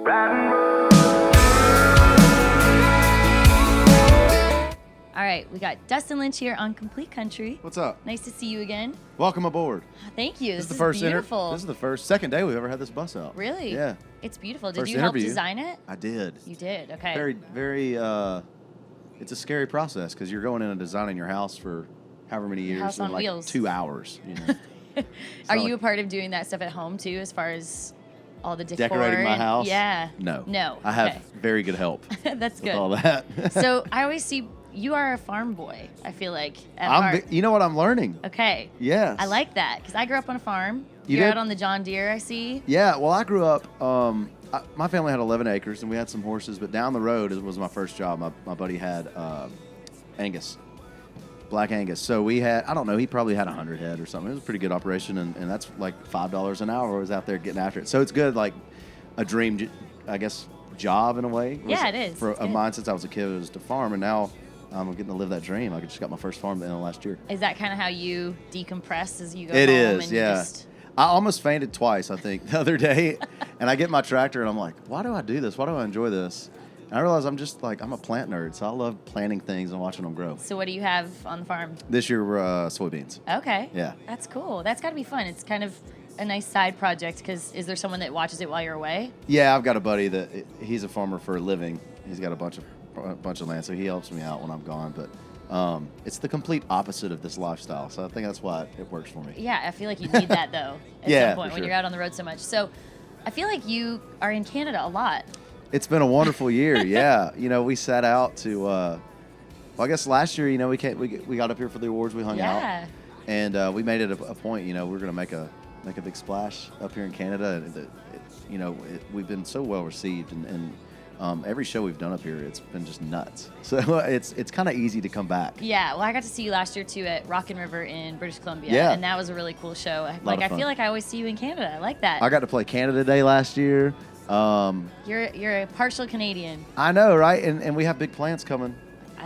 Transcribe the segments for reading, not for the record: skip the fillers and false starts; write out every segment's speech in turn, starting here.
Ridin' Roads. All right, we got Dustin Lynch here on Complete Country. What's up? Nice to see you again. Welcome aboard. Thank you. This is the first beautiful. This is the second day we've ever had this bus out. Really? Yeah. It's beautiful. Did First you help interview. design it? I did. You did. Okay. Very. It's a scary process because you're going in and designing your house for however many years House on in like wheels. 2 hours. You know? Are you a part of doing that stuff at home too, as far as all the decor? Decorating my house? Yeah. No. No. I have Okay. very good help. That's with good. all that. So I always see you are a farm boy. I feel like at heart. You know what I'm learning? Okay. Yes. I like that because I grew up on a farm. You You're did? out on the John Deere, I see. Yeah. Well, I grew up. My family had 11 acres and we had some horses, but down the road it was my first job. My buddy had Angus. Black Angus. So we had, I don't know, he probably had 100 head or something. It was a pretty good operation, and that's like $5 an hour. I was out there getting after it. So it's good, like a dream, I guess, job in a way. Yeah, it is. For It's of good. mine since I was a kid, it was to farm, and now I'm getting to live that dream. I just got my first farm at the end of last year. Is that kind of how you decompress as you go It home? is, and you yeah. just- I almost fainted twice, I think, the other day, and I get my tractor, and I'm like, why do I do this? Why do I enjoy this? And I realize I'm a plant nerd, so I love planting things and watching them grow. So what do you have on the farm? This year, soybeans. Okay. Yeah. That's cool. That's got to be fun. It's kind of a nice side project because is there someone that watches it while you're away? Yeah, I've got a buddy that he's a farmer for a living. He's got a bunch of land, so he helps me out when I'm gone. But it's the complete opposite of this lifestyle, so I think that's why it works for me. Yeah, I feel like you need that though at Yeah, some point for when sure. you're out on the road so much. So I feel like you are in Canada a lot. It's been a wonderful year. Yeah, we sat out to. Well, I guess last year, we got up here for the awards. We hung out, Yeah. and we made it a point. We're gonna make a big splash up here in Canada. We've been so well received, and every show we've done up here, it's been just nuts. So it's kind of easy to come back. Yeah, well, I got to see you last year too at Rockin' River in British Columbia, Yeah. and that was a really cool show. of I fun. feel like I always see you in Canada. I like that. I got to play Canada Day last year. You're a partial Canadian. I know, right? And we have big plans coming.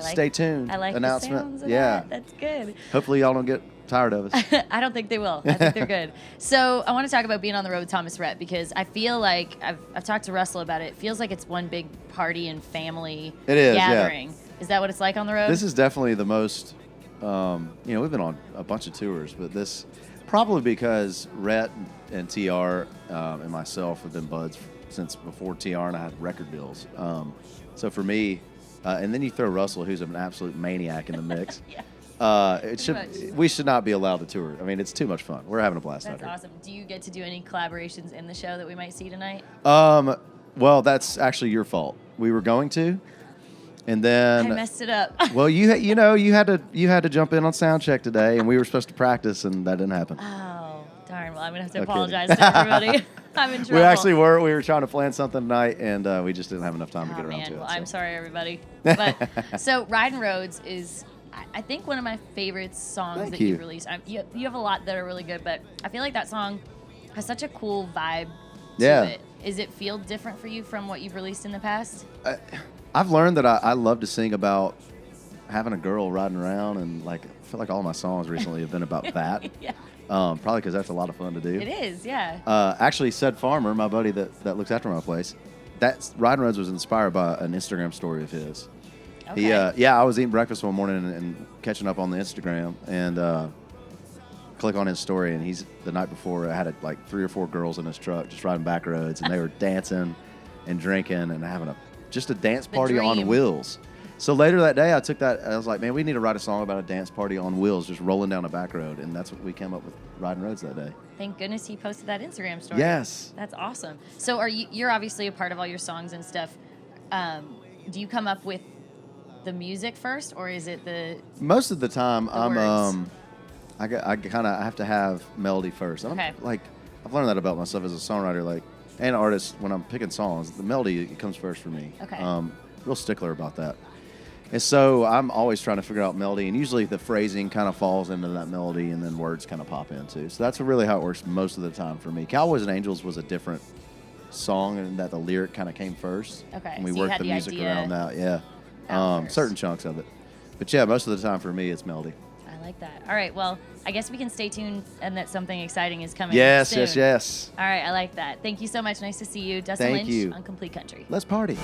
Stay tuned. I like Announcement. the sounds of yeah. that. That's good. Hopefully y'all don't get tired of us. I don't think they will. I think they're good. So I want to talk about being on the road with Thomas Rhett because I feel like I've talked to Russell about it. It feels like it's one big party and family It is, yeah. gathering. Is that what it's like on the road? This is definitely the most, we've been on a bunch of tours, but this, probably because Rhett and TR and myself have been buds since before TR and I had record deals. So for me, and then you throw Russell, who's an absolute maniac in the mix. Yeah. We should not be allowed to tour. I mean, it's too much fun. We're having a blast That's out here. awesome. Do you get to do any collaborations in the show that we might see tonight? Well, that's actually your fault. We were going to, and then I messed it up. well, you had to jump in on Soundcheck today, and we were supposed to practice, and that didn't happen. Oh, darn. Well, I'm going to have to No apologize kidding. to everybody. I'm in trouble. We actually were. We were trying to plan something tonight, and we just didn't have enough time to Oh, get around man. to it. Well, so. I'm sorry, everybody. But so Ridin' Roads is, I think, one of my favorite songs Thank that you. you've released. You have a lot that are really good, but I feel like that song has such a cool vibe to Yeah. it. Is it feel different for you from what you've released in the past? I've learned that I love to sing about having a girl riding around, and I feel like all my songs recently have been about that. Yeah. Probably because that's a lot of fun to do. It is, yeah. Actually, said Farmer, my buddy that looks after my place, Ridin' Roads was inspired by an Instagram story of his. Okay. I was eating breakfast one morning and catching up on the Instagram, and click on his story, and the night before I had like 3 or 4 girls in his truck just riding back roads, and they were dancing and drinking and having just a dance party on dream. wheels. So later that day, I was like, man, we need to write a song about a dance party on wheels, just rolling down a back road, and that's what we came up with, Ridin' Roads that day. Thank goodness he posted that Instagram story. Yes. That's awesome. So you're obviously a part of all your songs and stuff. Do you come up with the music first, or is it the Most of the time, words? I have to have melody first. And Okay. I've learned that about myself as a songwriter, and artist. When I'm picking songs, the melody comes first for me. Okay. Real stickler about that. And so I'm always trying to figure out melody, and usually the phrasing kind of falls into that melody, and then words kind of pop into. So that's really how it works most of the time for me. Cowboys and Angels was a different song, and that the lyric kind of came first. Okay, And we so you worked had the the music idea around that. Yeah. out first. Certain chunks of it. But yeah, most of the time for me, it's melody. I like that. All right, well, I guess we can stay tuned and that something exciting is coming Yes, soon. yes. All right, I like that. Thank you so much. Nice to see you. Dustin Thank Lynch you. on Complete Country. Let's party.